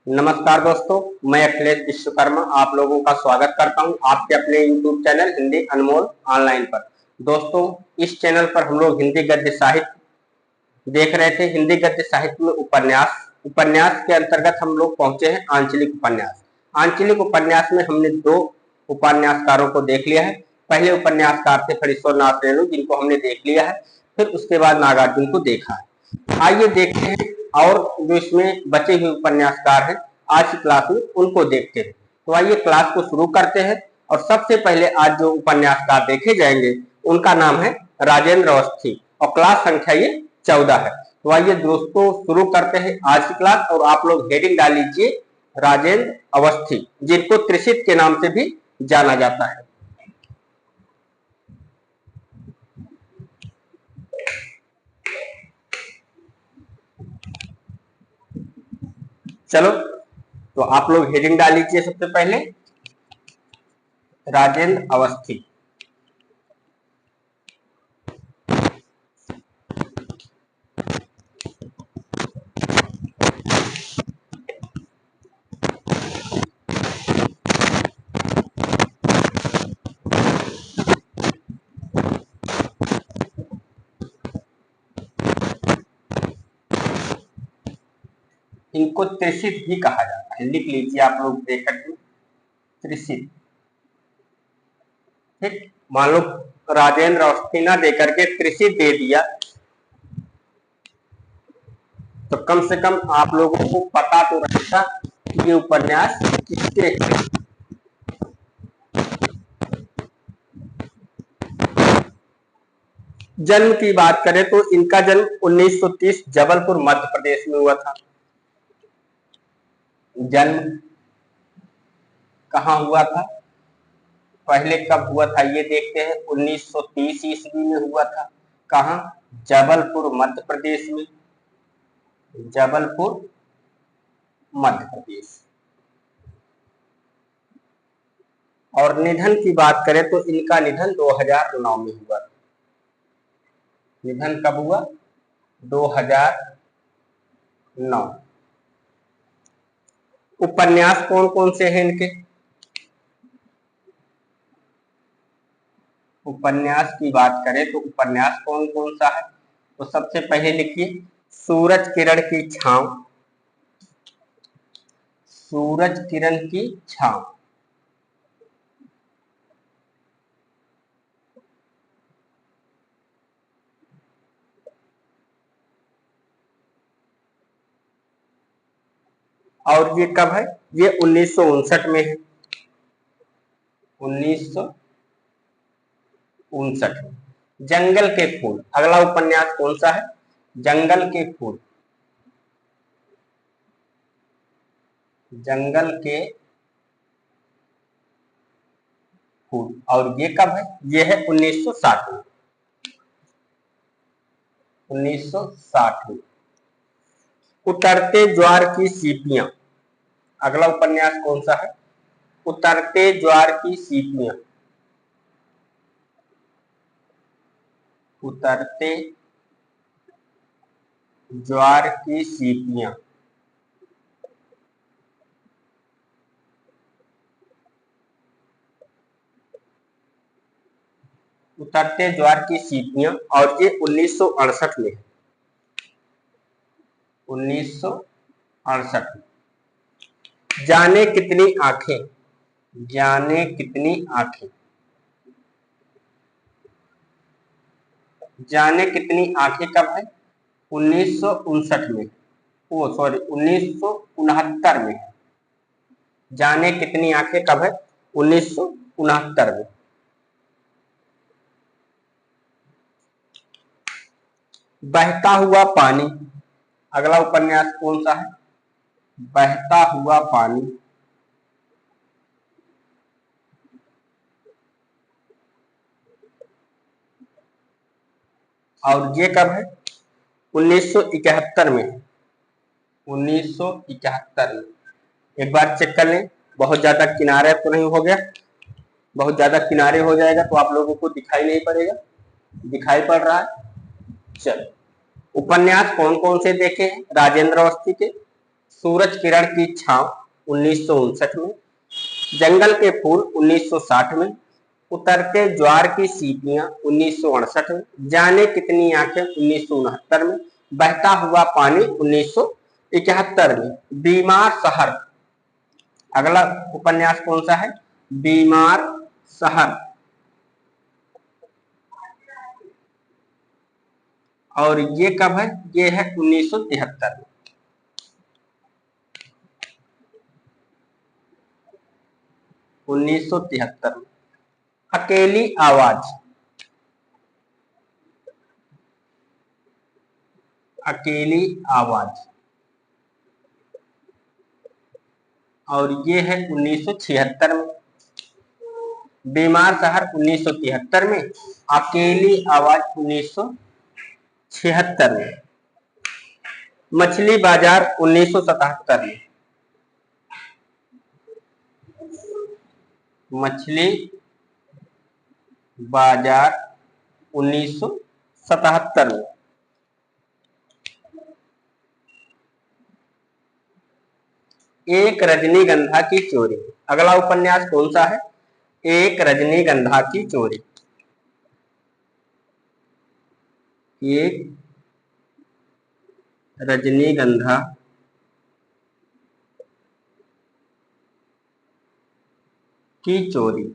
नमस्कार दोस्तों, मैं अखिलेश विश्वकर्मा आप लोगों का स्वागत करता हूं आपके अपने YouTube चैनल हिंदी अनमोल ऑनलाइन पर। दोस्तों, इस चैनल पर हम लोग हिंदी गद्य साहित्य देख रहे थे। हिंदी गद्य साहित्य में उपन्यास के अंतर्गत हम लोग पहुंचे हैं आंचलिक उपन्यास। आंचलिक उपन्यास में हमने दो उपन्यासकारों को देख लिया है। पहले उपन्यासकार थे फणीश्वर नाथ रेणु, जिनको हमने देख लिया है। फिर उसके बाद नागार्जुन को देखा है। आइए देखते हैं और जो इसमें बचे हुए उपन्यासकार हैं आज की क्लास में उनको देखते हैं। तो आइए क्लास को शुरू करते हैं। और सबसे पहले आज जो उपन्यासकार देखे जाएंगे उनका नाम है राजेंद्र अवस्थी और क्लास संख्या ये 14 है। तो आइए दोस्तों शुरू करते हैं आज की क्लास। और आप लोग हेडिंग डाल लीजिए राजेंद्र अवस्थी, जिनको त्रिशित के नाम से भी जाना जाता है। चलो, तो आप लोग हेडिंग डाल लीजिए सबसे पहले राजेंद्र अवस्थी। इनको त्रिशित भी कहा जाता है, लिख लीजिए आप लोग देख करके त्रिशित। ठीक, मान लो राजेंद्र अवस्थी ना देकर के त्रिशित दे दिया तो कम से कम आप लोगों को पता तो रहेगा कि ये उपन्यास किसके। जन्म की बात करें तो इनका जन्म 1930 जबलपुर मध्य प्रदेश में हुआ था। जन्म कहाँ हुआ था, पहले कब हुआ था ये देखते हैं। 1930 ईस्वी में हुआ था। कहाँ? जबलपुर मध्य प्रदेश में। जबलपुर मध्य प्रदेश। और निधन की बात करें तो इनका निधन 2009 में हुआ था। निधन कब हुआ? 2009। उपन्यास कौन कौन से हैं इनके? उपन्यास की बात करें तो उपन्यास कौन कौन सा है, तो सबसे पहले लिखिए सूरज किरण की छांव। सूरज किरण की छांव। और ये कब है? ये 1959 में है। 1959। जंगल के फूल, अगला उपन्यास कौन सा है? जंगल के फूल। जंगल के फूल। और ये कब है? ये है 1960 में। 1960 में। उतरते ज्वार की सीपियां, अगला उपन्यास कौन सा है? उतरते ज्वार की सीपियां। उतरते ज्वार की सीपियां। उतरते ज्वार की सीपियां। और ये 1968 में है। 1968 में। जाने कितनी आंखें। जाने कितनी आंखें। जाने कितनी आंखें कब है? 1959 में। ओ सॉरी, 1969 में। जाने कितनी आंखें कब है? 1969 में। बहता हुआ पानी, अगला उपन्यास कौन सा है? बहता हुआ पानी। और ये कब है? 1971 में। 1971 में। एक बार चेक कर लें, बहुत ज्यादा किनारे तो नहीं हो गया। बहुत ज्यादा किनारे हो जाएगा तो आप लोगों को दिखाई नहीं पड़ेगा। दिखाई पड़ रहा है? चलो, उपन्यास कौन कौन से देखे हैं राजेंद्र अवस्थी के? सूरज किरण की छांव 1959 में, जंगल के फूल 1960 में, उतरते ज्वार की सीपियां 1968 में, जाने कितनी आंखें 1969 में, बहता हुआ पानी 1971 में, बीमार शहर। अगला उपन्यास कौन सा है? बीमार शहर। और ये कब है? ये है 1973 में। में अकेली आवाज। अकेली आवाज और ये है 1976 में। बीमार शहर 1973 में, अकेली आवाज 1976 में। मछली बाजार 1977 में। मछली बाजार 1977 में। एक रजनीगंधा की चोरी। अगला उपन्यास कौन सा है? एक रजनीगंधा की चोरी। एक रजनीगंधा की चोरी।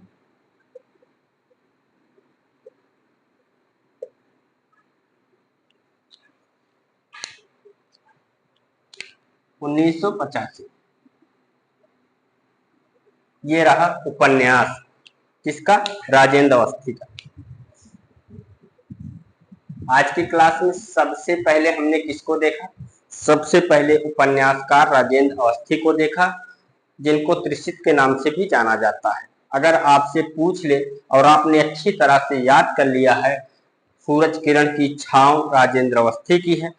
उन्नीस सौ 85। ये रहा उपन्यास किसका? राजेंद्र अवस्थी का। आज की क्लास में सबसे पहले हमने किसको देखा? सबसे पहले उपन्यासकार राजेंद्र अवस्थी को देखा, जिनको त्रिशित के नाम से भी जाना जाता है। अगर आपसे पूछ ले और आपने अच्छी तरह से याद कर लिया है सूरज किरण की छांव राजेंद्र अवस्थी की है,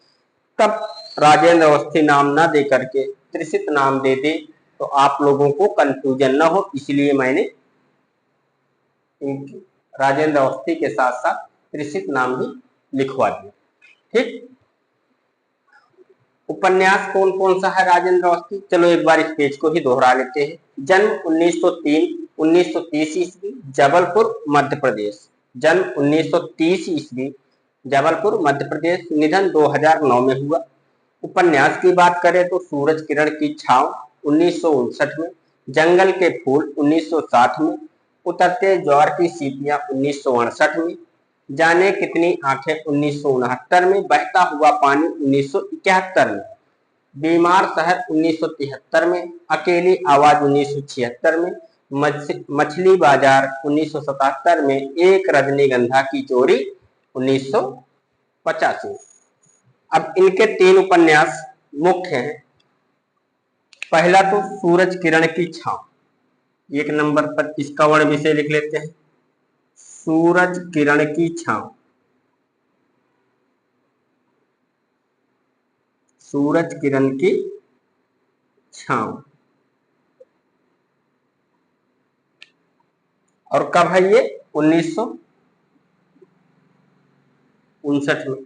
तब राजेंद्र अवस्थी नाम ना दे करके त्रिशित नाम दे दे तो आप लोगों को कंफ्यूजन न हो, इसलिए मैंने राजेंद्र अवस्थी के साथ साथ त्रिशित नाम भी लिखवा दिया। ठीक, उपन्यास कौन कौन सा है राजेंद्र अवस्थी? चलो एक बार इस पेज को ही दोहरा लेते हैं। जन्म 1930 ईस्वी, जबलपुर मध्य प्रदेश। जन्म 1930 ईस्वी, जबलपुर मध्य प्रदेश। निधन 2009 में हुआ। उपन्यास की बात करें तो सूरज किरण की छांव 1959 में, जंगल के फूल 1960 में, उतरते ज्वार की सीपियां 1968 में, जाने कितनी आंखें 1969 में, बहता हुआ पानी 1971 में, बीमार शहर 1973 में, अकेली आवाज 1976 में, मछली बाजार 1977 में, एक रजनीगंधा की चोरी 1985। अब इनके 3 उपन्यास मुख्य हैं। पहला तो सूरज किरण की छांव, 1 नंबर पर इसका वर्ण विषय लिख लेते हैं। सूरज किरण की छांव। सूरज किरण की छांव। और कब है ये? 1959 में।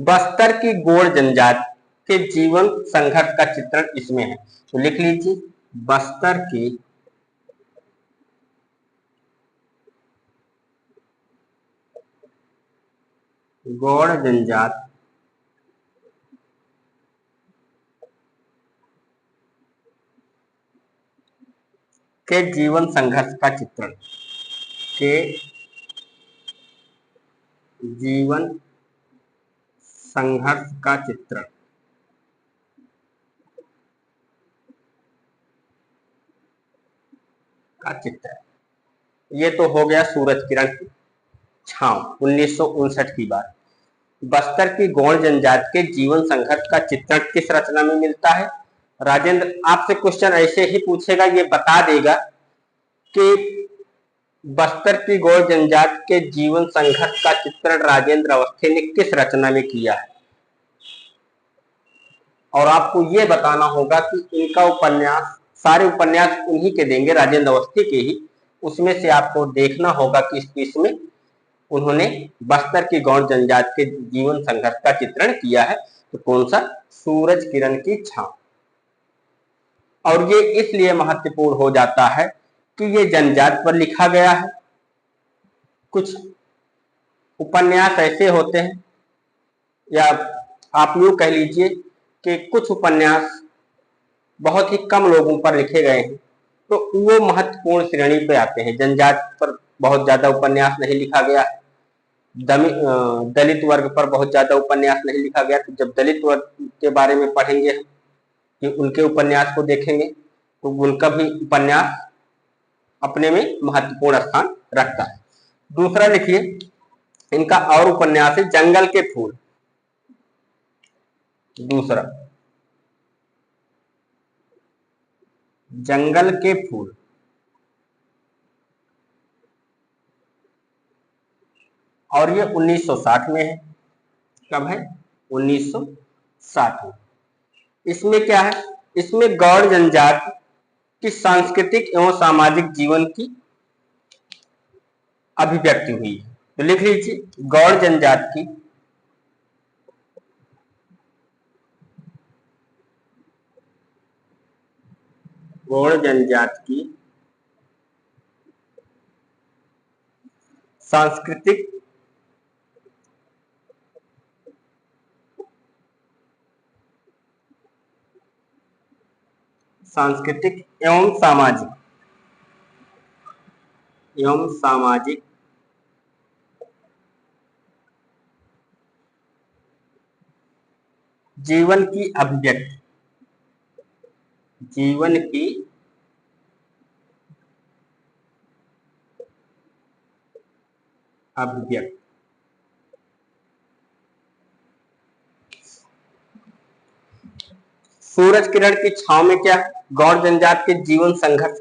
बस्तर की गोंड जनजाति के जीवन संघर्ष का चित्रण इसमें है, तो लिख लीजिए बस्तर की गौड़ जनजाति के जीवन संघर्ष का चित्रण। के जीवन संघर्ष का चित्रण। का चित्र। ये तो हो गया सूरज किरण की छांव 1959 की बात। बस्तर की गौड़ जनजाति के जीवन संघर्ष का चित्रण किस रचना में मिलता है? राजेंद्र आपसे क्वेश्चन ऐसे ही पूछेगा, ये बता देगा कि बस्तर की गौड़ जनजाति के जीवन संघर्ष का चित्रण राजेंद्र अवस्थी ने किस रचना में किया है, और आपको ये बताना होगा कि इनका उपन्यास, सारे उपन्यास उन्हीं के देंगे, राजेंद्र अवस्थी के ही। उसमें से आपको देखना होगा कि इसमें उन्होंने बस्तर की गौड़ जनजाति के जीवन संघर्ष का चित्रण किया है। तो कौन सा? सूरज किरण की छांव। और ये इसलिए महत्वपूर्ण हो जाता है कि ये जनजाति पर लिखा गया है। कुछ उपन्यास ऐसे होते हैं, या आप यूं कह लीजिए कि कुछ उपन्यास बहुत ही कम लोगों पर लिखे गए हैं, तो वो महत्वपूर्ण श्रेणी पे आते हैं। जनजाति पर बहुत ज्यादा उपन्यास नहीं लिखा गया है, दलित वर्ग पर बहुत ज्यादा उपन्यास नहीं लिखा गया। तो जब दलित वर्ग के बारे में पढ़ेंगे कि उनके उपन्यास को देखेंगे तो उनका भी उपन्यास अपने में महत्वपूर्ण स्थान रखता है। दूसरा लिखिए, इनका और उपन्यास है जंगल के फूल। दूसरा, जंगल के फूल। और ये 1960 में है। कब है? 1960 में। इसमें क्या है? इसमें गौड़ जनजाति की सांस्कृतिक एवं सामाजिक जीवन की अभिव्यक्ति हुई है। तो लिख लीजिए, गौड़ जनजाति की सांस्कृतिक एवं सामाजिक जीवन की अभिव्यक्ति सूरज किरण की छांव में क्या? गौड़ जनजाति के जीवन संघर्ष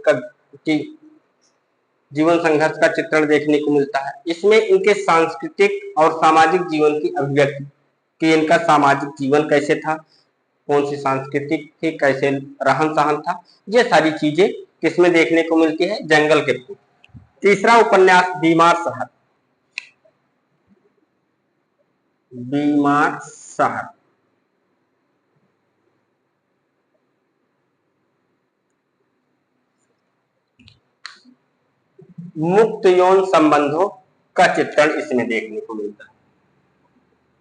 का चित्रण देखने को मिलता है। इसमें इनके सांस्कृतिक और सामाजिक जीवन की अभिव्यक्ति कि इनका सामाजिक जीवन कैसे था, कौन सी सांस्कृतिक थी, कैसे रहन सहन था, ये सारी चीजें किसमें देखने को मिलती है? जंगल के फूल। तीसरा उपन्यास बीमार शहर। बीमार शहर मुक्त यौन संबंधों का चित्रण इसमें देखने को मिलता है।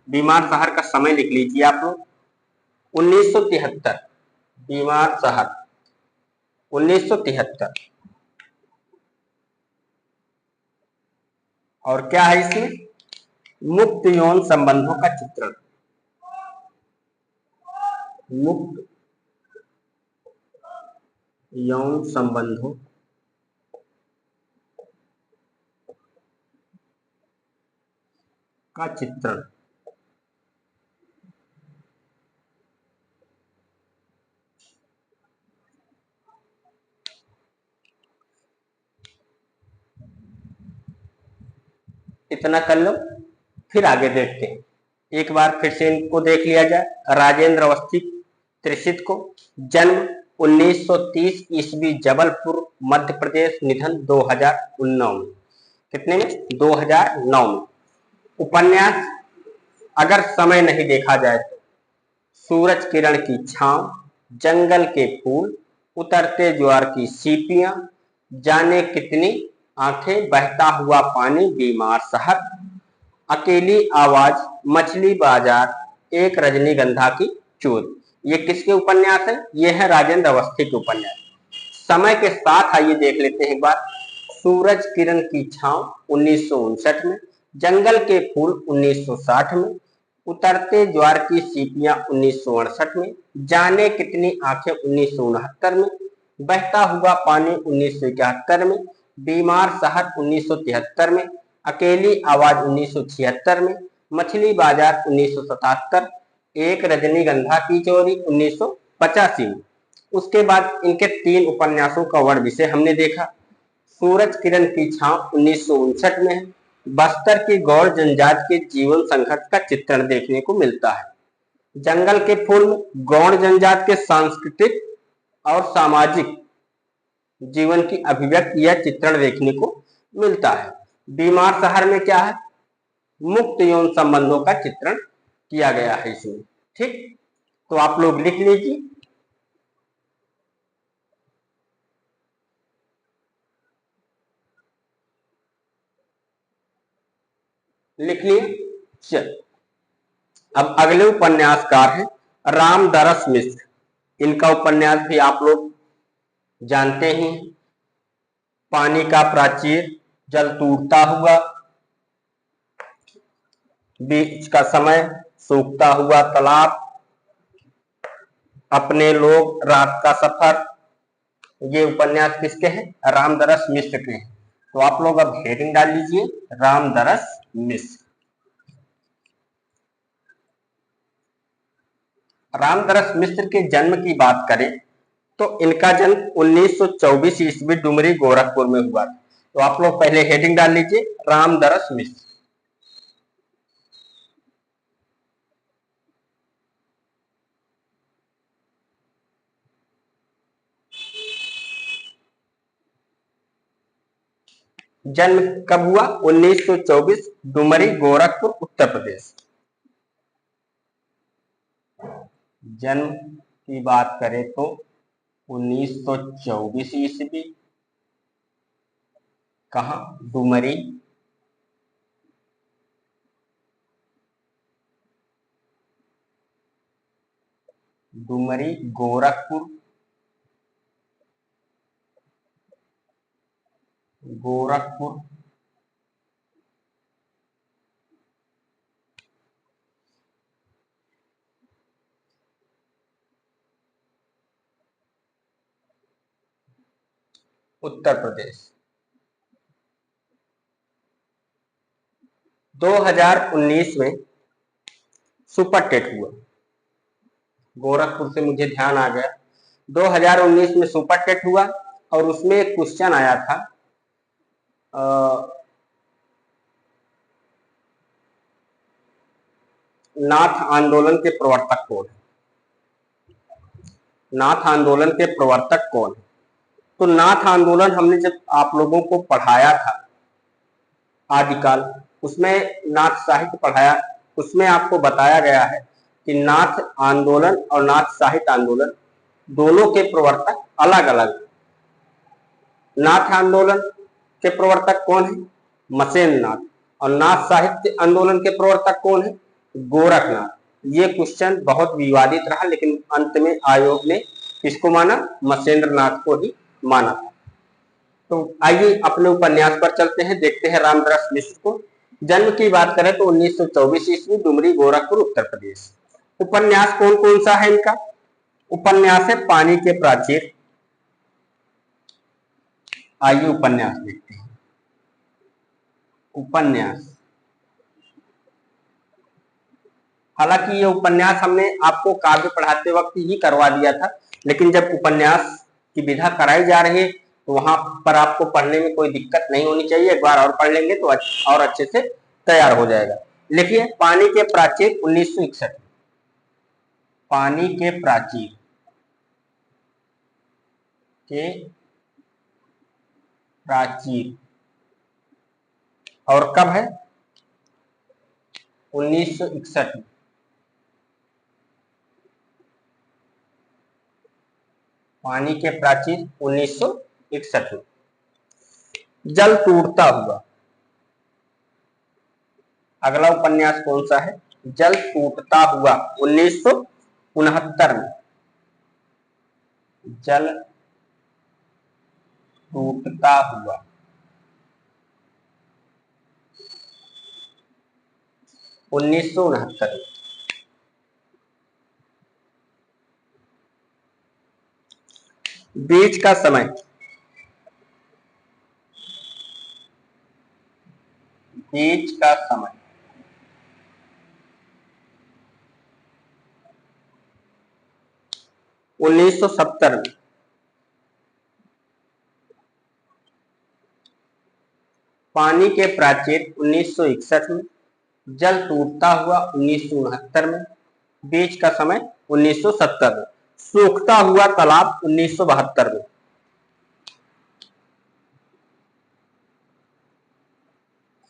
बीमार शहर का समय लिख लीजिए आप लोग, 1973। बीमार शहर 1973। और क्या है इसमें? मुक्त यौन संबंधों का चित्रण। मुक्त यौन संबंधों का चित्रण। इतना कर लो, फिर आगे देखते हैं। एक बार फिर से इनको देख लिया जाए। राजेंद्र अवस्थी त्रिषित को जन्म 1930 ईस्वी, जबलपुर मध्य प्रदेश, निधन 2009 में। कितने में? 2009 में। उपन्यास अगर समय नहीं देखा जाए तो सूरज किरण की छांव, जंगल के फूल, उतरते ज्वार की सीपियां, जाने कितनी आंखें, बहता हुआ पानी, बीमार शहर, अकेली आवाज, मछली बाजार, एक रजनीगंधा की चोरी। ये किसके उपन्यास है? ये है राजेंद्र अवस्थी के उपन्यास। समय के साथ आइए देख लेते हैं एक बार। सूरज किरण की छांव 1959 में, जंगल के फूल 1960 में, उतरते ज्वार की सीपियां 1968 में, जाने कितनी आंखें 1969 में, बहता हुआ पानी 1971 में, बीमार शहर 1973 में, अकेली आवाज 1976 में, मछली बाजार 1977, एक रजनीगंधा की चोरी 1985 में। उसके बाद इनके 3 उपन्यासों का वर्ण विषय हमने देखा। सूरज किरण की छांव 1959 में है। बस्तर की गौड़ जनजाति के जीवन संघर्ष का चित्रण देखने को मिलता है। जंगल के फूल में गौड़ जनजाति के सांस्कृतिक और सामाजिक जीवन की अभिव्यक्ति या चित्रण देखने को मिलता है। बीमार शहर में क्या है? मुक्त यौन संबंधों का चित्रण किया गया है इसमें। ठीक, तो आप लोग लिख लीजिए। लिख लिए। चल, अब अगले उपन्यासकार हैं रामदरस मिश्र। इनका उपन्यास भी आप लोग जानते ही, पानी का प्राचीर, जल टूटता हुआ, बीच का समय, सूखता हुआ तालाब, अपने लोग, रात का सफर। ये उपन्यास किसके हैं? रामदरस मिश्र के हैं। तो आप लोग अब हेडिंग डाल लीजिए, रामदरस मिश्र। रामदरस मिश्र के जन्म की बात करें तो इनका जन्म 1924 ईस्वी डुमरी गोरखपुर में हुआ। तो आप लोग पहले हेडिंग डाल लीजिए, रामदरस मिश्र। जन्म कब हुआ? 1924, डुमरी गोरखपुर उत्तर प्रदेश। जन्म की बात करें तो 1924 ईस्वी, कहा? डुमरी डुमरी गोरखपुर, गोरखपुर उत्तर प्रदेश। 2019 में सुपर टेट हुआ। गोरखपुर से मुझे ध्यान आ गया, 2019 में सुपर टेट हुआ और उसमें एक क्वेश्चन आया था, नाथ आंदोलन के प्रवर्तक कौन है? नाथ आंदोलन के प्रवर्तक कौन है? तो नाथ आंदोलन हमने जब आप लोगों को पढ़ाया था आदिकाल, उसमें नाथ साहित्य पढ़ाया, उसमें आपको बताया गया है कि नाथ आंदोलन और नाथ साहित्य आंदोलन दोनों के प्रवर्तक अलग अलग। नाथ आंदोलन के प्रवर्तक कौन है? मसेंद्र नाथ। और नाथ साहित्य आंदोलन के प्रवर्तक कौन है? गोरखनाथ। ये क्वेश्चन बहुत विवादित रहा, लेकिन अंत में आयोग ने किसको माना? मसेंद्र नाथ को ही माना था। तो आइए अपने उपन्यास पर चलते हैं, देखते हैं रामदरस मिश्र को। जन्म की बात करें तो 1924 ईस्वी, डुमरी गोरखपुर उत्तर प्रदेश। उपन्यास कौन कौन सा है इनका? उपन्यास है पानी के प्राचीर। आइए उपन्यास देखते हैं। उपन्यास, हालांकि ये उपन्यास हमने आपको काव्य पढ़ाते वक्त ही करवा दिया था, लेकिन जब उपन्यास की विधा कराई जा रही है तो वहां पर आपको पढ़ने में कोई दिक्कत नहीं होनी चाहिए। एक बार और पढ़ लेंगे तो और अच्छे से तैयार हो जाएगा। लिखिए, पानी के प्राचीर 1961। पानी के प्राचीर के प्राचीर, और कब है? 1961 में। पानी के प्राचीर 1961 में। जल टूटता हुआ, अगला उपन्यास कौन सा है? जल टूटता हुआ 1969 में। जल टूटता हुआ 1969 में। बीच का समय, बीच का समय 1970 में। पानी के प्राचीर 1961 में। जल टूटता हुआ 1969 में। बीच का समय 1970 में। सूखता हुआ तालाब 1972 में।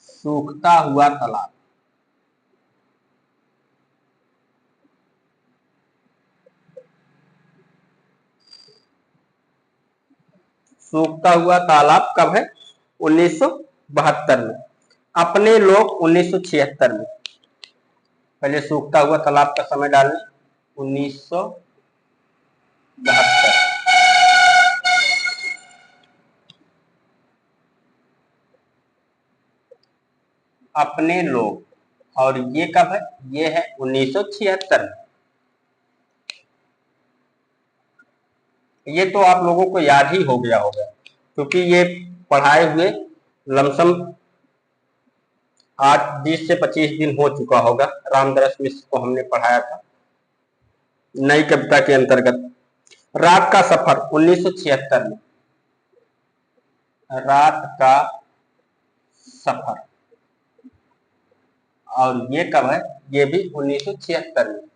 सूखता हुआ तालाब सूखता हुआ तालाब कब है? 1972 में। अपने लोग 1976 में। पहले सूखता हुआ तालाब का समय डाल लें, 1972। अपने लोग, और ये कब है? ये है 1976 में। ये तो आप लोगों को याद ही हो गया होगा, क्योंकि ये पढ़ाए हुए लमसम आज 20 से 25 दिन हो चुका होगा। रामदरस मिश्र को हमने पढ़ाया था नई कविता के अंतर्गत। रात का सफर 1976 में। रात का सफर, और ये कब है? ये भी 1976 में।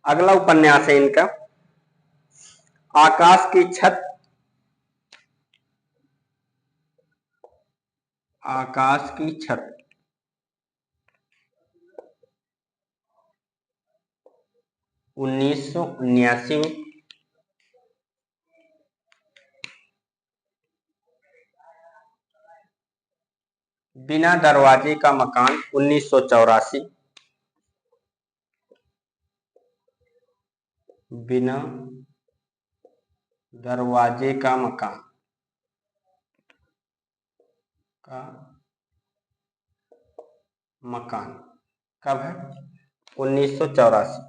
अगला उपन्यास है इनका आकाश की छत। आकाश की छत, 1979 में। बिना दरवाजे का मकान 1984। बिना दरवाजे का मकान का मकान कब है? 1984।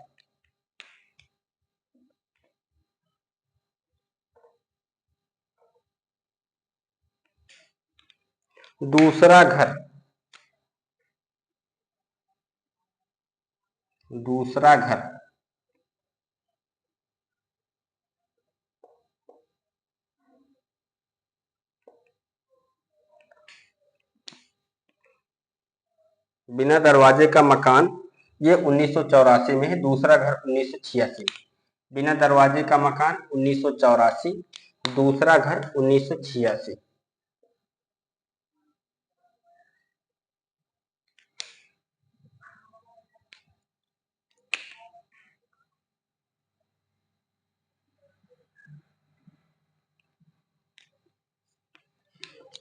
दूसरा घर, दूसरा घर, बिना दरवाजे का मकान, ये 1984 में है। दूसरा घर 1986 में। बिना दरवाजे का मकान 1984, दूसरा घर 1986।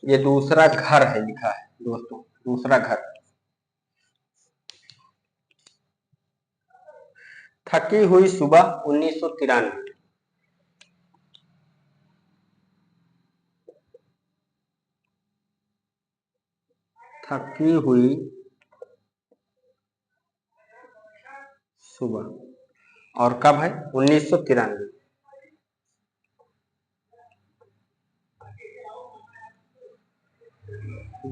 ये दूसरा घर है लिखा है दोस्तों, दूसरा घर। थकी हुई सुबह 1993। थकी हुई सुबह, और कब है? 1993।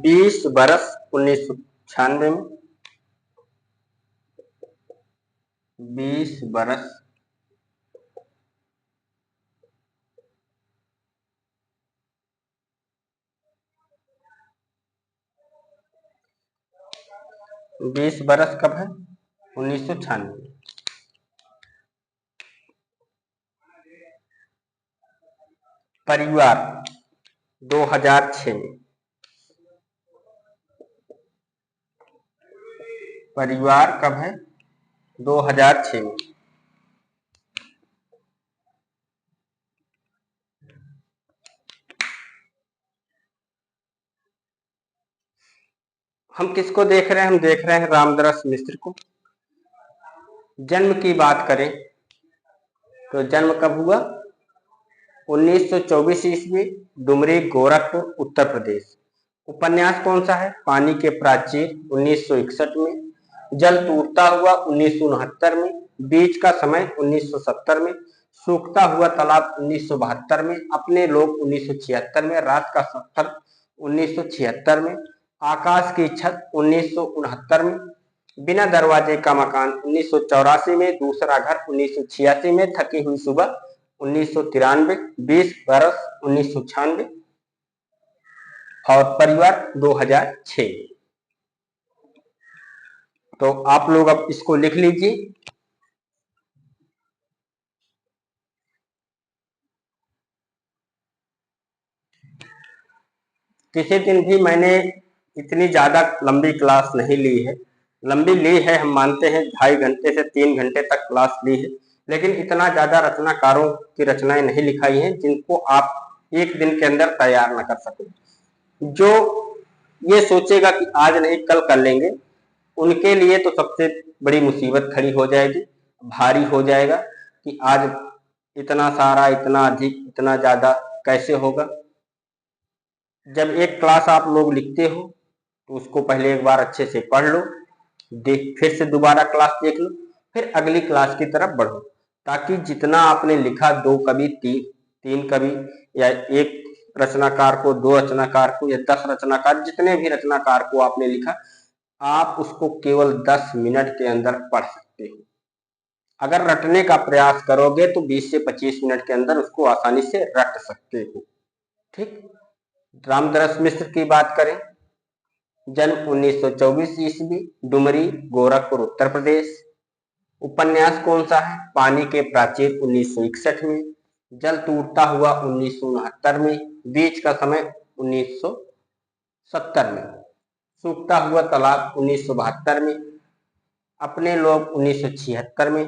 20 बरस 1996 में। 20 बरस 20 बरस कब है? 1996। परिवार 2006 में। परिवार कब है? 2006 में। हम किसको देख रहे हैं? हम देख रहे हैं रामदरस मिश्र को। जन्म की बात करें तो जन्म कब हुआ? 1924 ईस्वी, डुमरी, गोरखपुर, उत्तर प्रदेश। उपन्यास कौन सा है? पानी के प्राचीर 1961 में। जल टूटता हुआ 1969 में। बीच का समय 1970 में। सूखता हुआ तालाब 1972 में। अपने लोग 1976 में। रात का सफर 1976 में। आकाश की छत 1969 में। बिना दरवाजे का मकान 1984 में। दूसरा घर 1986 में। थकी हुई सुबह 1993। 20 बरस 1996, और परिवार 2006। तो आप लोग अब इसको लिख लीजिए। किसी दिन भी मैंने इतनी ज्यादा लंबी क्लास नहीं ली है। लंबी ली है, हम मानते हैं 2.5 घंटे से 3 घंटे तक क्लास ली है, लेकिन इतना ज्यादा रचनाकारों की रचनाएं नहीं लिखाई हैं जिनको आप एक दिन के अंदर तैयार न कर सके। जो ये सोचेगा कि आज नहीं कल कर लेंगे, उनके लिए तो सबसे बड़ी मुसीबत खड़ी हो जाएगी, भारी हो जाएगा कि आज इतना सारा, इतना अधिक, इतना ज्यादा कैसे होगा। जब एक क्लास आप लोग लिखते हो तो उसको पहले एक बार अच्छे से पढ़ लो, फिर से दोबारा क्लास देख लो, फिर अगली क्लास की तरफ बढ़ो, ताकि जितना आपने लिखा, 2 कवि, तीन कवि, या एक रचनाकार को, 2 रचनाकार को, या 10 रचनाकार, जितने भी रचनाकार को आपने लिखा, आप उसको केवल 10 मिनट के अंदर पढ़ सकते हो। अगर रटने का प्रयास करोगे तो 20 से 25 मिनट के अंदर उसको आसानी से रट सकते हो। ठीक। रामदरस मिश्र की बात करें, जन्म 1924 ईस्वी, डुमरी, गोरखपुर, उत्तर प्रदेश। उपन्यास कौन सा है? पानी के प्राचीर 1961 में, जल टूटता हुआ 1969 में, बीच का समय 1970 में, सूखता हुआ तालाब 1972 में, अपने लोग 1976 में,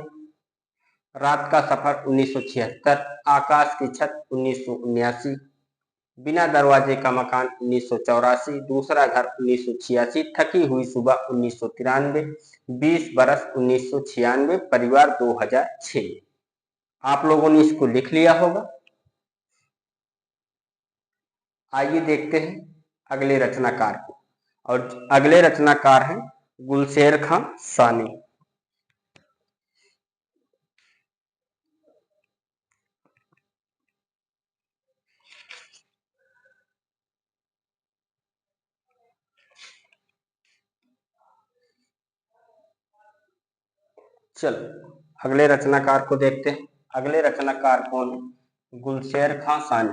रात का सफर 1976, आकाश की छत 1979, बिना दरवाजे का मकान 1984, दूसरा घर 1986, थकी हुई सुबह 1993, 20 बरस 1996, परिवार 2006। आप लोगों ने इसको लिख लिया होगा। आइए देखते हैं अगले रचनाकार को, और अगले रचनाकार हैं गुलशेर खां सानी। चलो अगले रचनाकार को देखते हैं। अगले रचनाकार कौन है? गुलशेर खां सानी।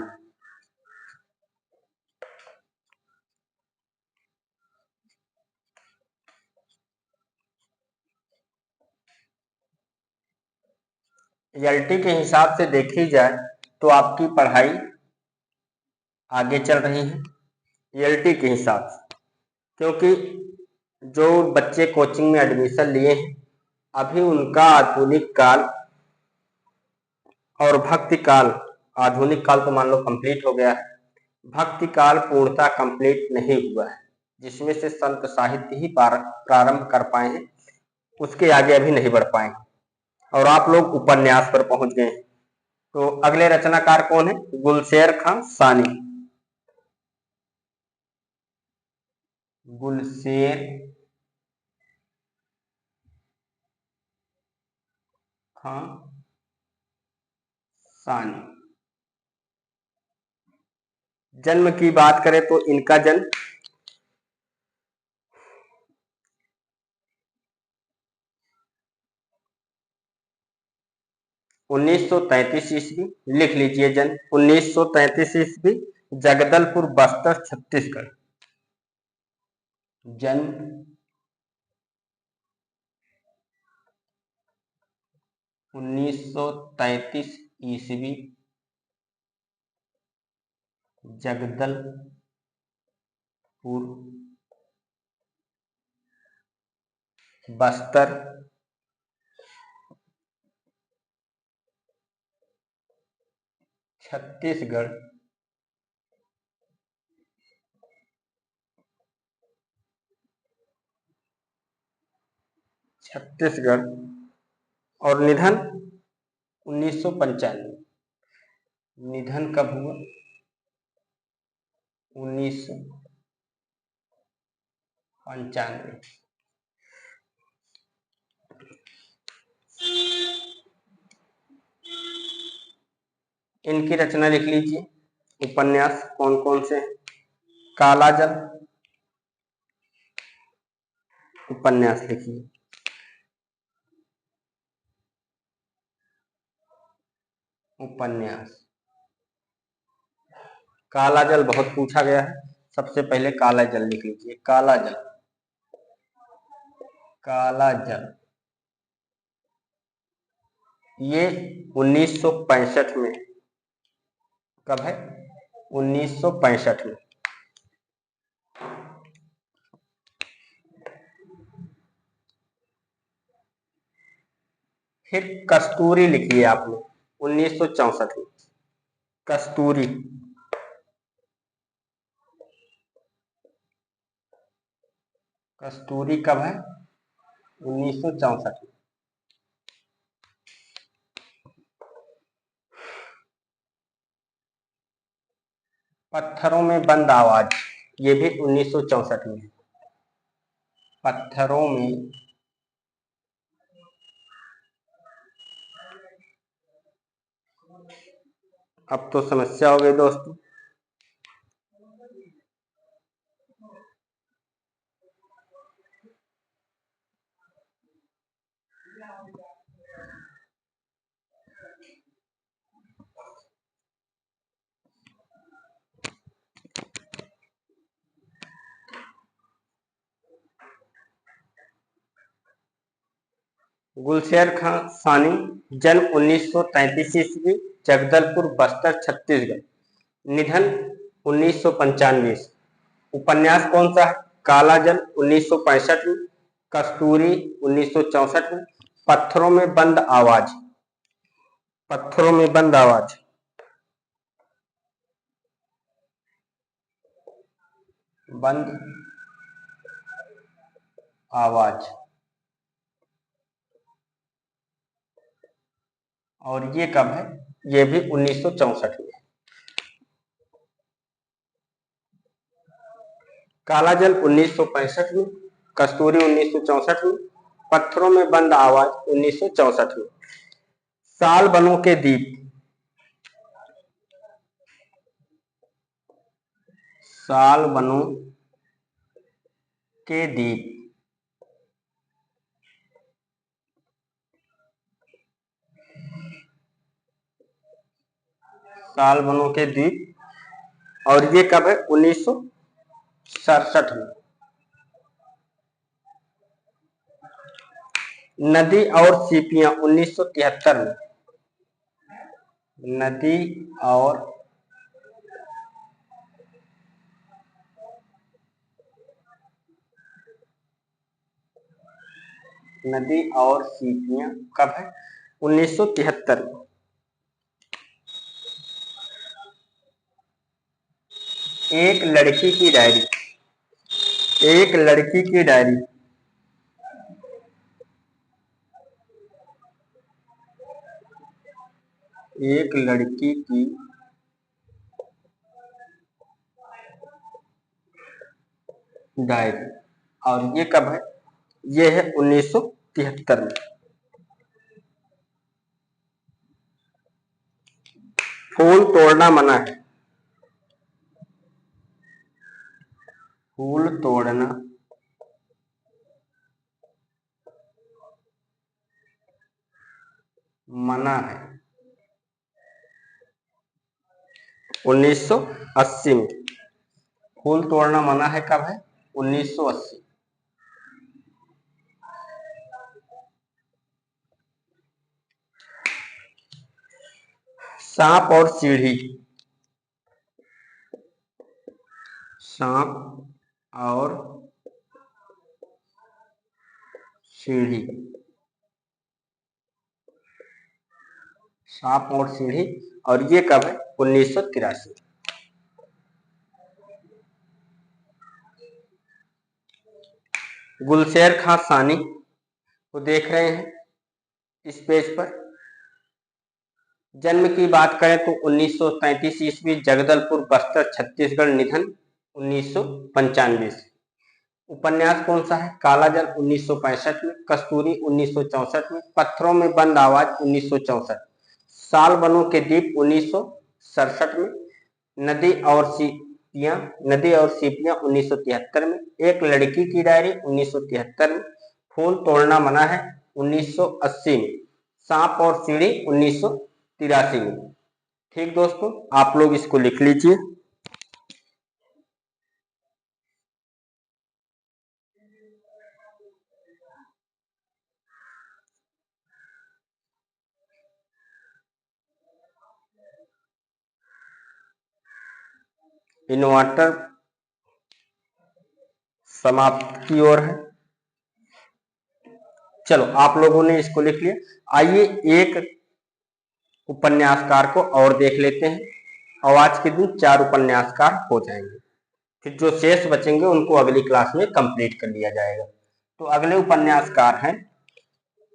एलटी के हिसाब से देखी जाए तो आपकी पढ़ाई आगे चल रही है, एलटी के हिसाब से, क्योंकि जो बच्चे कोचिंग में एडमिशन लिए हैं अभी उनका आधुनिक काल और भक्ति काल, आधुनिक काल तो मान लो कंप्लीट हो गया है, भक्ति काल पूर्णता कंप्लीट नहीं हुआ है, जिसमें से संत साहित्य ही प्रारंभ कर पाए हैं, उसके आगे अभी नहीं बढ़ पाए, और आप लोग उपन्यास पर पहुंच गए। तो अगले रचनाकार कौन है? गुलशेर खां सानी। गुलशेर खां सानी। जन्म की बात करें तो इनका जन्म 1933 ईस्वी, लिख लीजिए जन्म 1933 ईस्वी, जगदलपुर, बस्तर, छत्तीसगढ़। जन्म 1933 ईस्वी, जगदलपुर, बस्तर, छत्तीसगढ़। छत्तीसगढ़। और निधन 1995। निधन कब हुआ? 1995। इनकी रचना लिख लीजिए। उपन्यास कौन कौन से हैं? काला जल उपन्यास लिखिए। उपन्यास काला जल बहुत पूछा गया है, सबसे पहले काला जल लिख लीजिए। काला जल। काला जल ये 1965 में, कब है? 1965 में। फिर कस्तूरी लिखिए आपने 1964 में। कस्तूरी, कस्तूरी कब है? 1964 में। पत्थरों में बंद आवाज, ये भी 1964 में है। पत्थरों में अब तो समस्या हो गई दोस्तों। गुलशेर खां सानी, जन्म 1933 ईस्वी, जगदलपुर, बस्तर, छत्तीसगढ़, निधन 1995। उपन्यास कौन सा है? काला जल 1965 में, कस्तूरी 1964 में, पत्थरों में बंद आवाज, पत्थरों में बंद आवाज, बंद आवाज, और ये कब है? ये भी 1964 में। काला जल 1965 में, कस्तूरी 1964 में, पत्थरों में बंद आवाज 1964 में। साल बनों के दीप, साल बनों के दीप, साल बनों के द्वीप, और ये कब है? 1967 में। नदी और सीपियां 1973 में, नदी और नदी और सीपियां कब है? 1973 में। एक लड़की की डायरी, एक लड़की की डायरी, एक लड़की की डायरी, और ये कब है? ये है 1973 में। फूल तोड़ना मना है, फूल तोड़ना मना है 1980 में। फूल तोड़ना मना है कब है? 1980। सांप और सीढ़ी, सांप और सीढ़ी, सांप और सीढ़ी, और ये कब है? 1983। गुलशेर खां सानी को देख रहे हैं इस पेज पर। जन्म की बात करें तो 1933 ईस्वी, जगदलपुर, बस्तर, छत्तीसगढ़, निधन 1995। उपन्यास कौन सा है? काला जल 1965 में, कस्तूरी 1964 में, पत्थरों में बंद आवाज 1964, साल बनों के दीप 1967 में, नदी और सीपियां, नदी और सीपियां 1973 में, एक लड़की की डायरी 1973 में, फूल तोड़ना मना है 1980 में, सांप और सीढ़ी 1983 में। ठीक दोस्तों, आप लोग इसको लिख लीजिए। इन्वर्टर समाप्त की ओर है। चलो आप लोगों ने इसको लिख लिया। आइए एक उपन्यासकार को और देख लेते हैं और आज के दिन 4 उपन्यासकार हो जाएंगे। फिर जो शेष बचेंगे उनको अगली क्लास में कंप्लीट कर लिया जाएगा। तो अगले उपन्यासकार हैं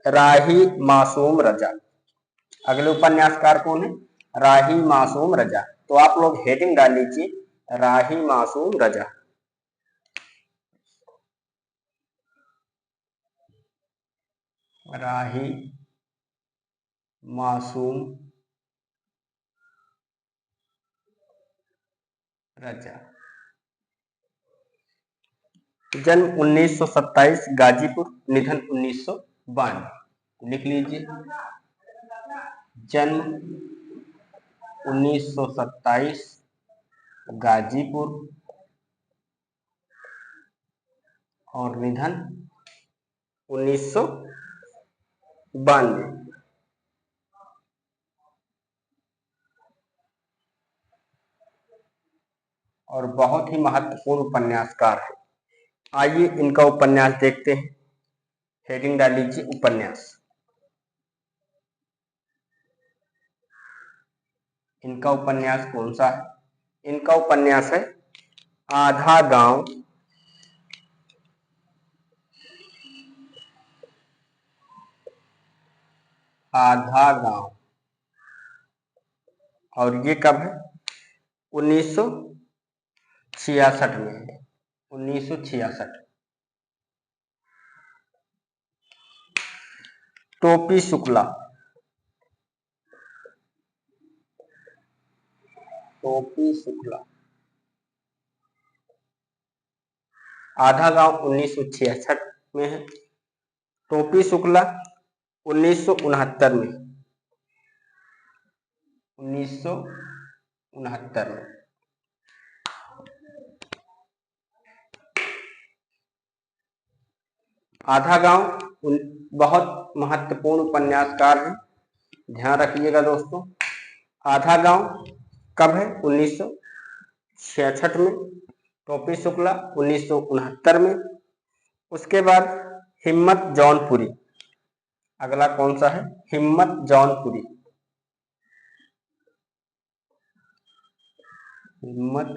राही मासूम रजा। अगले उपन्यासकार कौन है? राही मासूम रजा। तो आप लोग हेडिंग डाल लीजिए राही मासूम रजा। राही मासूम रजा। जन्म 1927 गाजीपुर, निधन 1992। लिख लीजिए जन्म 1927 गाजीपुर और निधन 1992। और बहुत ही महत्वपूर्ण उपन्यासकार है। आइए इनका उपन्यास देखते हैं। हेडिंग डाल लीजिए उपन्यास। इनका उपन्यास कौन सा है? इनका उपन्यास है आधा गांव। आधा गांव। और ये कब है? 1966 में है। 1966। टोपी शुक्ला। टोपी शुक्ला। आधा गांव 1966 में है। टोपी शुक्ला 1969 में। 1969 में। आधा गांव बहुत महत्वपूर्ण उपन्यासकार है, ध्यान रखिएगा दोस्तों। आधा गांव कब है? 1966 में। टोपी शुक्ला 1969 में। उसके बाद हिम्मत जौनपुरी। अगला कौन सा है? हिम्मत जौनपुरी। हिम्मत,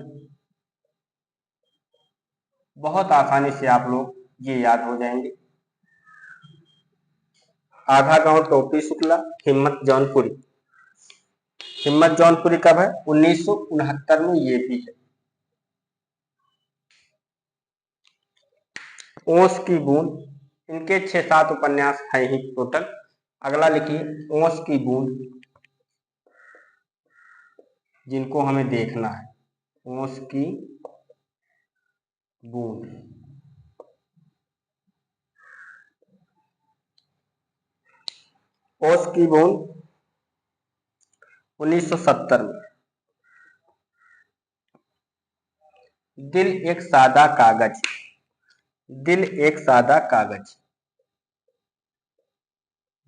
बहुत आसानी से आप लोग ये याद हो जाएंगे। आधा गांव, टोपी शुक्ला, हिम्मत जौनपुरी। हिम्मत जौनपुरी कब है? 1969 में ये भी है। ओस की बूंद, इनके 6-7 उपन्यास है ही टोटल। अगला लिखिए ओस की बूंद, जिनको हमें देखना है। ओस की बूंद। ओस की बूंद 1970 में। दिल एक सादा कागज। दिल एक सादा कागज।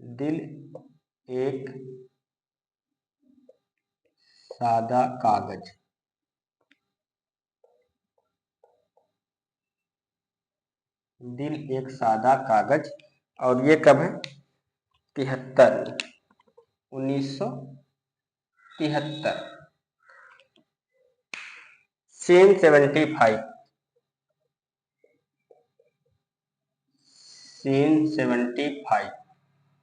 दिल एक सादा कागज। दिल एक सादा कागज। और ये कब है? 73। 1973। सीन 75। सीन 75।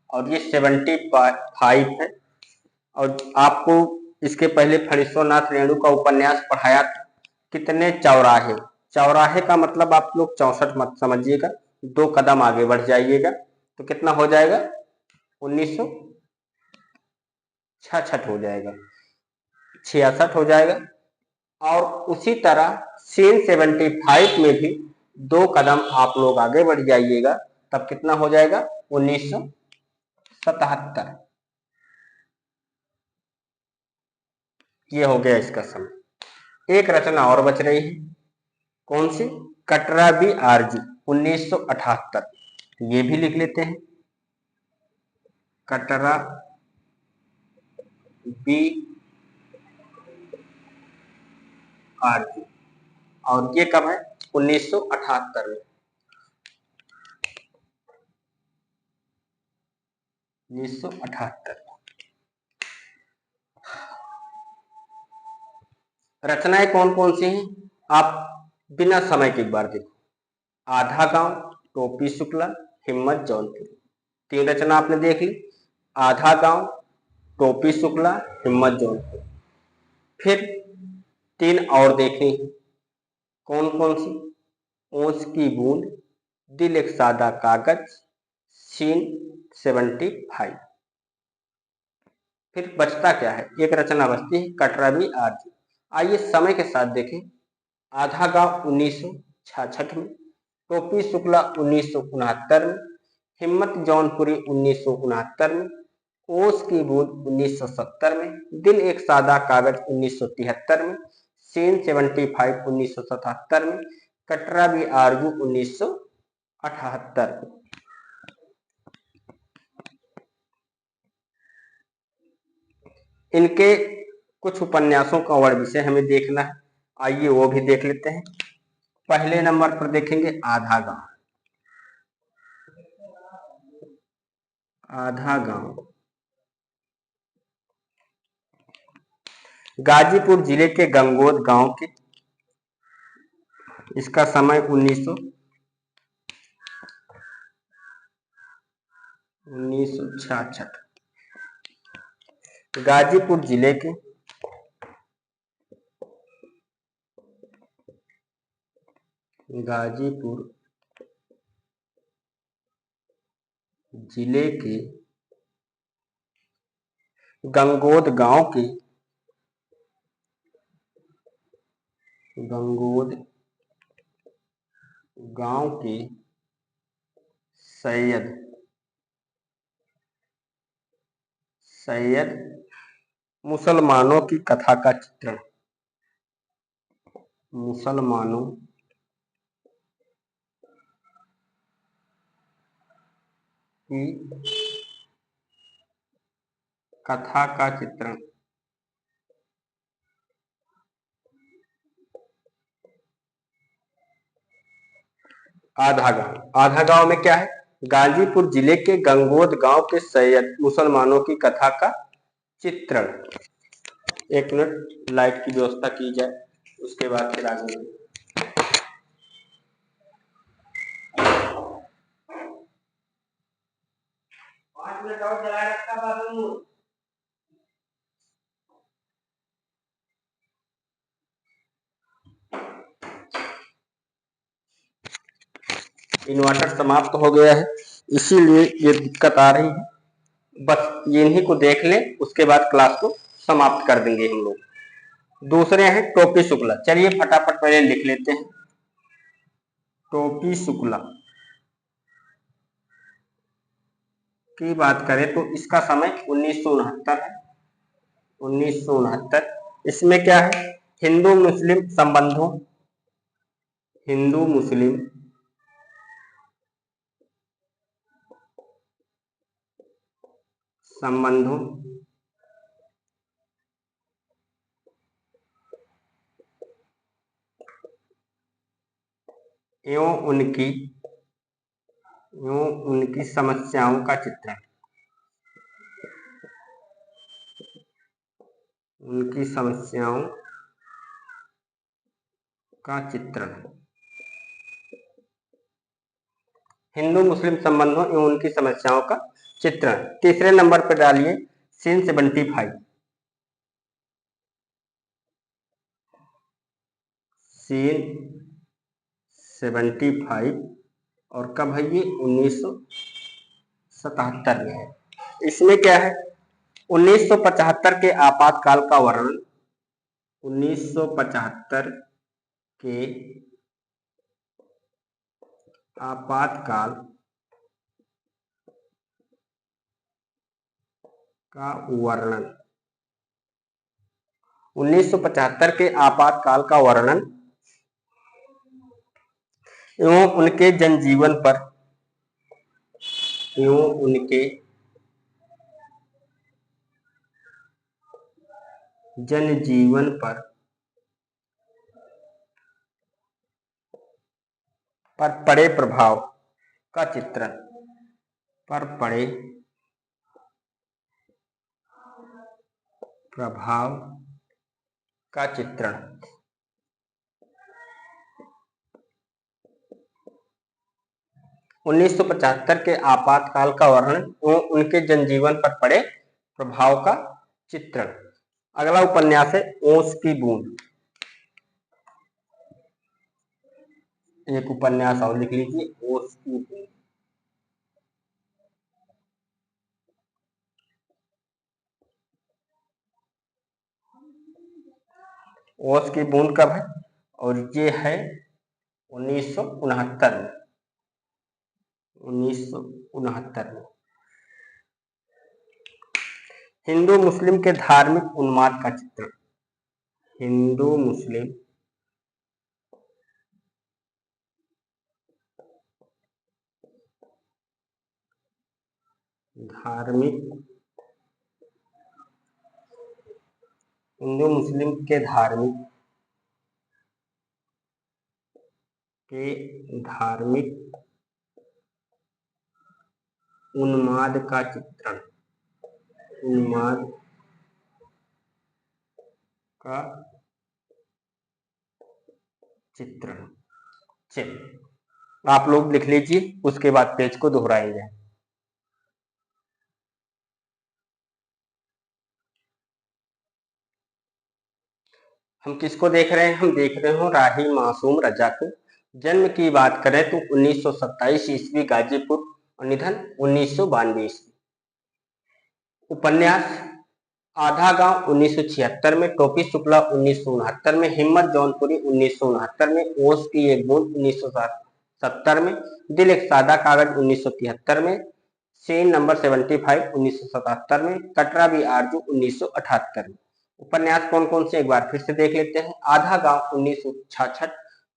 और ये 75 है। और आपको इसके पहले फणीश्वरनाथ रेणु का उपन्यास पढ़ाया था, कितने चौराहे। चौराहे का मतलब आप लोग 64 मत समझिएगा, 2 कदम आगे बढ़ जाइएगा तो कितना हो जाएगा? 1966 हो जाएगा, 66 हो जाएगा। और उसी तरह सीन 75 में भी 2 कदम आप लोग आगे बढ़ जाइएगा, तब कितना हो जाएगा? 1977। ये हो गया इसका समय। एक रचना और बच रही है, कौन सी? Katra B RG 1978। ये भी लिख लेते हैं, कटरा बी आरजी। और ये कब है? 1978 में। 1978। रचनाएं कौन कौन सी हैं आप बिना समय के एक बार देखो। आधा गांव, टोपी शुक्ला, हिम्मत जौनपुरी। 3 रचना आपने देख ली। आधा गांव, टोपी शुक्ला, हिम्मत जौनपुरी। फिर 3 और देखनी है। कौन कौन सी? ओस की बूंद, दिल एक सादा कागज, सीन 75। फिर बचता क्या है? एक रचना बचती है, कटरा भी आरजी। आइए समय के साथ देखें। आधा गांव 1966 में, टोपी शुक्ला 1969 में, हिम्मत जौनपुरी 1969 में, ओस की बूंद 1970 में, दिल एक सादा कागज 1973 में, सीन 75 1977 में, कटरा भी आरजू 1978 में। इनके कुछ उपन्यासों का वर्ग विषय हमें देखना है। आइए वो भी देख लेते हैं। पहले नंबर पर देखेंगे आधा गांव। आधा गांव गाजीपुर जिले के गंगोद गांव के। इसका समय 1966। गाजीपुर जिले के गाजीपुर जिले के गंगोद गांव के सैयद मुसलमानों की कथा का चित्रण। मुसलमानों की कथा का चित्रण। आधा गांव में क्या है? गाजीपुर जिले के गंगोद गांव के सैयद मुसलमानों की कथा का चित्रण। 1 मिनट लाइट की व्यवस्था की जाए, उसके बाद फिर आगे। 5 मिनट और चलाए रखा बाबू। इन्वर्टर समाप्त हो गया है, इसीलिए ये दिक्कत आ रही है। बस इन्हीं को देख लें, उसके बाद क्लास को समाप्त कर देंगे हम लोग। दूसरे हैं टोपी शुक्ला। चलिए फटाफट पहले लिख लेते हैं। टोपी शुक्ला की बात करें तो इसका समय 1969 है। 1969। इसमें क्या है? हिंदू मुस्लिम संबंधों एवं उनकी समस्याओं का चित्रण। उनकी समस्याओं का चित्रण। हिंदू मुस्लिम संबंधों एवं उनकी समस्याओं का चित्रण। तीसरे नंबर पर डालिए सीन 75। सीन 75 और कब है ये? 1977 में है। इसमें क्या है? 1975 के आपातकाल का वर्णन। 1975 के आपातकाल का वर्णन। 1975 के आपातकाल का वर्णन एवं उनके जनजीवन पर पड़े प्रभाव का चित्रण। प्रभाव का चित्रण। 1975 के आपातकाल का वर्णन एवं उनके जनजीवन पर पड़े प्रभाव का चित्रण। अगला उपन्यास है ओस की बूंद। एक उपन्यास और लिख लीजिए, ओस की बूंद। ओस की बूंद कब है? और ये है 1969 में। 1969 में। हिंदू मुस्लिम के धार्मिक उन्माद का चित्रण। हिंदू मुस्लिम धार्मिक हिंदू मुस्लिम के धार्मिक उन्माद का चित्रण। उन्माद का चित्रण। चलिए आप लोग लिख लीजिए, उसके बाद पेज को दोहराएंगे। हम किसको देख रहे हैं? हम देख रहे हो राही मासूम रजा को। जन्म की बात करें तो 1927 ईस्वी गाजीपुर और निधन 1992 ईस्वी। उपन्यास आधा गांव 1976 में, टोपी शुक्ला 1969 में, हिम्मत जौनपुरी 1969 में, ओस की एक बूंद 1970 में, दिल एक सादा कागज 1973 में, सीन नंबर 75 1977 में, कटरा भी आरजू 1978 में। उपन्यास कौन कौन से एक बार फिर से देख लेते हैं। आधा गांव 1966,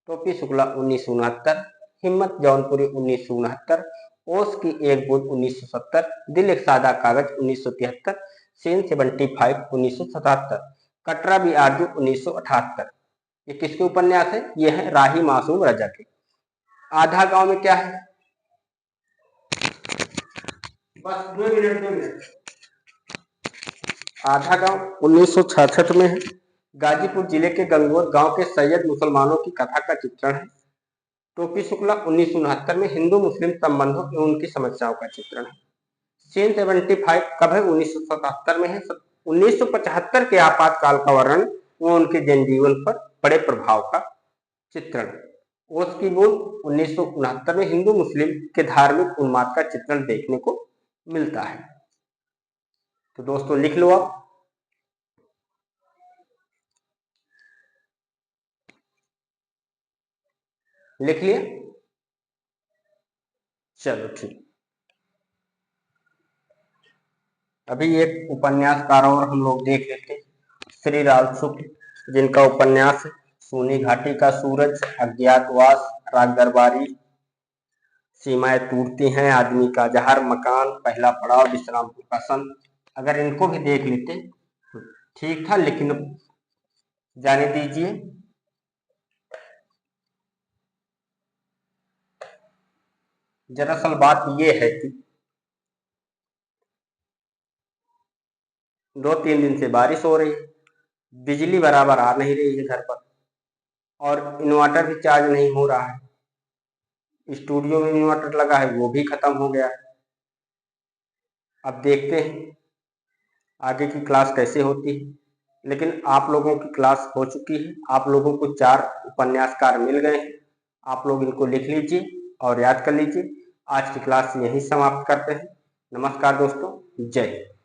टोपी शुक्ला 1969, हिम्मत जौनपुरी 1969, ओस की एक बूंद 1970, दिल एक सादा कागज 1973, सीन 75 1977, कटरा भी आरजू 1978। ये किसके उपन्यास है? ये है राही मासूम रजा के। आधा गांव में क्या है? बस 2 मिनट। आधा गांव 1966 में है। गाजीपुर जिले के गंगोर गांव के सैयद मुसलमानों की कथा का चित्रण है। टोपी शुक्ला 1969 में हिंदू मुस्लिम संबंधों एवं उनकी समस्याओं का चित्रण है। सीन 75 कब है? 1977 में है। 1975 के आपातकाल का वर्णन वो उनके जनजीवन पर पड़े प्रभाव का चित्रण। ओस की बूंद 1969 में हिंदू मुस्लिम के धार्मिक उन्माद का चित्रण देखने को मिलता है। तो दोस्तों लिख लो आप। लिख लिया? चलो ठीक। अभी एक उपन्यासकार और हम लोग देख लेते हैं, श्री लाल शुक्ल, जिनका उपन्यास है सोनी घाटी का सूरज, अज्ञातवास, राग दरबारी, सीमाएं टूटती हैं, आदमी का जहर, मकान, पहला पड़ाव, विश्रामपुर का संत। अगर इनको भी देख लेते तो ठीक था, लेकिन जाने दीजिए। दरअसल बात यह है कि 2-3 दिन से बारिश हो रही है, बिजली बराबर आ नहीं रही है घर पर, और इन्वर्टर भी चार्ज नहीं हो रहा है। स्टूडियो में इन्वर्टर लगा है, वो भी खत्म हो गया। अब देखते हैं आगे की क्लास कैसे होती है, लेकिन आप लोगों की क्लास हो चुकी है। आप लोगों को 4 उपन्यासकार मिल गए हैं। आप लोग इनको लिख लीजिए और याद कर लीजिए। आज की क्लास यहीं समाप्त करते हैं। नमस्कार दोस्तों, जय हिंद।